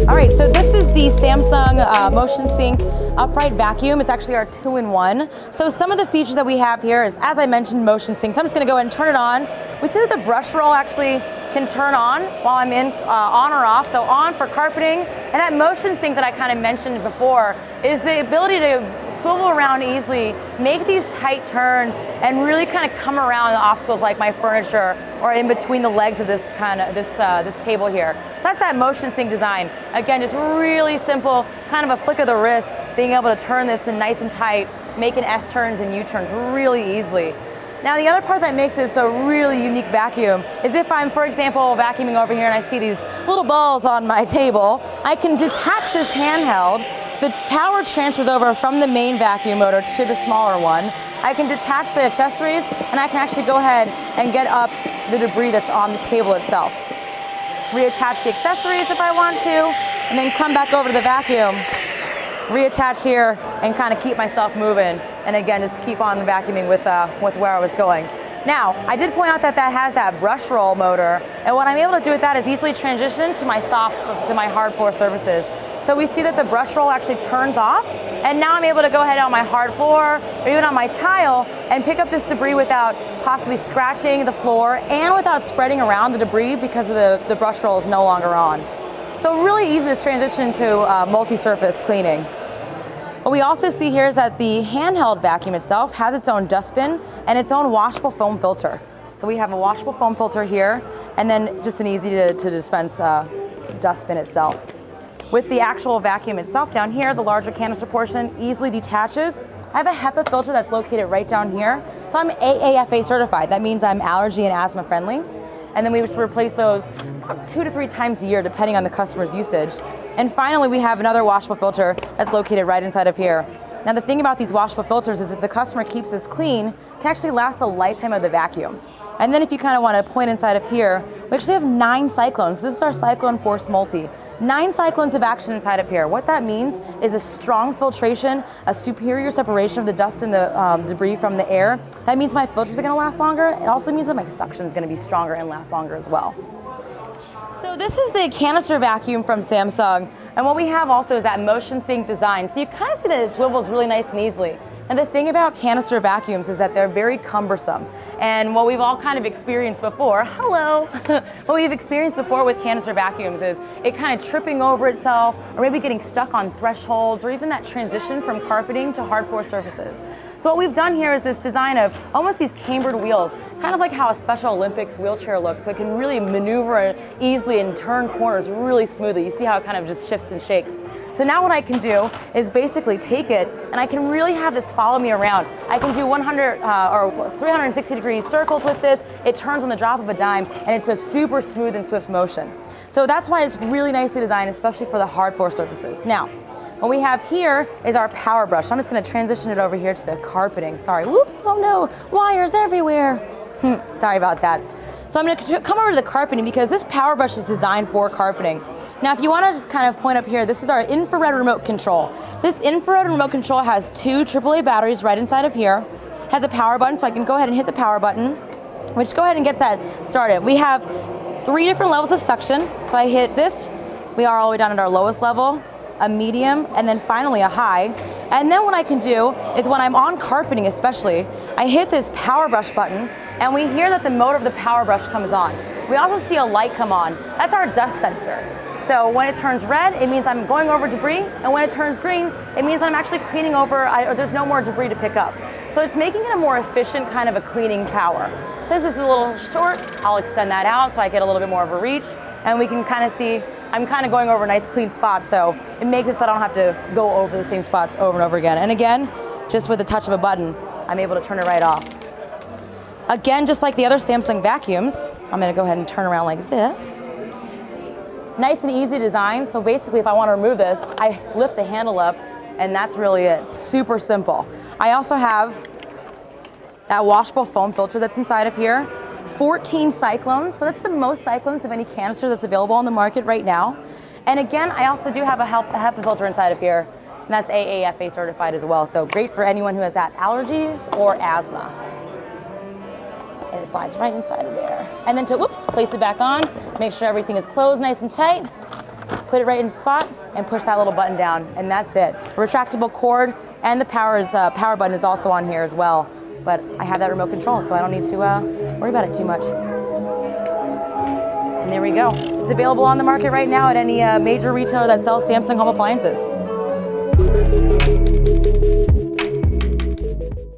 All right, so this is the Samsung Motion Sync upright vacuum. It's actually our 2-in-1. So some of the features that we have here is, as I mentioned, motion sync. So I'm just gonna go ahead and turn it on. We see that the brush roll actually can turn on while I'm in on or off. So on for carpeting. And that motion sync that I kind of mentioned before is the ability to swivel around easily, make these tight turns, and really kind of come around the obstacles like my furniture or in between the legs of this this table here. So that's that motion sync design. Again, just really simple, kind of a flick of the wrist, being able to turn this in nice and tight, making S turns and U turns really easily. Now the other part that makes this a really unique vacuum is if I'm, for example, vacuuming over here and I see these little balls on my table, I can detach this handheld. The power transfers over from the main vacuum motor to the smaller one. I can detach the accessories and I can actually go ahead and get up the debris that's on the table itself. Reattach the accessories if I want to, and then come back over to the vacuum, reattach here, and kind of keep myself moving. And again, just keep on vacuuming with where I was going. Now, I did point out that that has that brush roll motor, and what I'm able to do with that is easily transition to my hard floor surfaces. So we see that the brush roll actually turns off, and now I'm able to go ahead on my hard floor or even on my tile and pick up this debris without possibly scratching the floor and without spreading around the debris because of the brush roll is no longer on. So really easy to transition to multi-surface cleaning. What we also see here is that the handheld vacuum itself has its own dustbin and its own washable foam filter. So we have a washable foam filter here, and then just an easy to dispense dustbin itself. With the actual vacuum itself down here, the larger canister portion easily detaches. I have a HEPA filter that's located right down here. So I'm AAFA certified. That means I'm allergy and asthma friendly. And then we just replace those about 2 to 3 times a year depending on the customer's usage. And finally, we have another washable filter that's located right inside of here. Now the thing about these washable filters is if the customer keeps this clean, it can actually last the lifetime of the vacuum. And then if you kind of want to point inside of here, we actually have 9 cyclones. This is our Cyclone Force Multi. 9 cyclones of action inside of here. What that means is a strong filtration, a superior separation of the dust and the debris from the air. That means my filters are going to last longer. It also means that my suction is going to be stronger and last longer as well. So this is the canister vacuum from Samsung. And what we have also is that motion sync design. So you kind of see that it swivels really nice and easily. And the thing about canister vacuums is that they're very cumbersome. And what we've all kind of experienced before, hello, what we've experienced before with canister vacuums is it kind of tripping over itself, or maybe getting stuck on thresholds, or even that transition from carpeting to hard floor surfaces. So what we've done here is this design of almost these cambered wheels, kind of like how a Special Olympics wheelchair looks, so it can really maneuver easily and turn corners really smoothly. You see how it kind of just shifts and shakes. So now what I can do is basically take it, and I can really have this follow me around. I can do 100 or 360-degree circles with this. It turns on the drop of a dime, and it's a super smooth and swift motion. So that's why it's really nicely designed, especially for the hard floor surfaces. Now, what we have here is our power brush. I'm just going to transition it over here to the carpeting. Sorry, whoops, oh no, wires everywhere. Sorry about that. So I'm going to come over to the carpeting because this power brush is designed for carpeting. Now, if you want to just kind of point up here, this is our infrared remote control. This infrared remote control has 2 AAA batteries right inside of here. It has a power button, so I can go ahead and hit the power button, which go ahead and get that started. We have 3 different levels of suction. So I hit this, we are all the way down at our lowest level, a medium, and then finally a high. And then what I can do is when I'm on carpeting especially, I hit this power brush button, and we hear that the motor of the power brush comes on. We also see a light come on. That's our dust sensor. So when it turns red, it means I'm going over debris, and when it turns green, it means I'm actually cleaning over, or there's no more debris to pick up. So it's making it a more efficient kind of a cleaning power. Since this is a little short, I'll extend that out so I get a little bit more of a reach, and we can kind of see I'm kind of going over nice clean spots, so it makes it so I don't have to go over the same spots over and over again. And again, just with the touch of a button, I'm able to turn it right off. Again, just like the other Samsung vacuums, I'm going to go ahead and turn around like this. Nice and easy design, so basically if I want to remove this, I lift the handle up, and that's really it. Super simple. I also have that washable foam filter that's inside of here. 14 cyclones, so that's the most cyclones of any canister that's available on the market right now. And again, I also do have a HEPA filter inside of here, and that's AAFA certified as well, so great for anyone who has allergies or asthma. and it slides right inside of there. And then to, whoops, place it back on, make sure everything is closed nice and tight, put it right in the spot, and push that little button down, and that's it. Retractable cord, and the power button is also on here as well. But I have that remote control, so I don't need to worry about it too much. And there we go. It's available on the market right now at any major retailer that sells Samsung home appliances.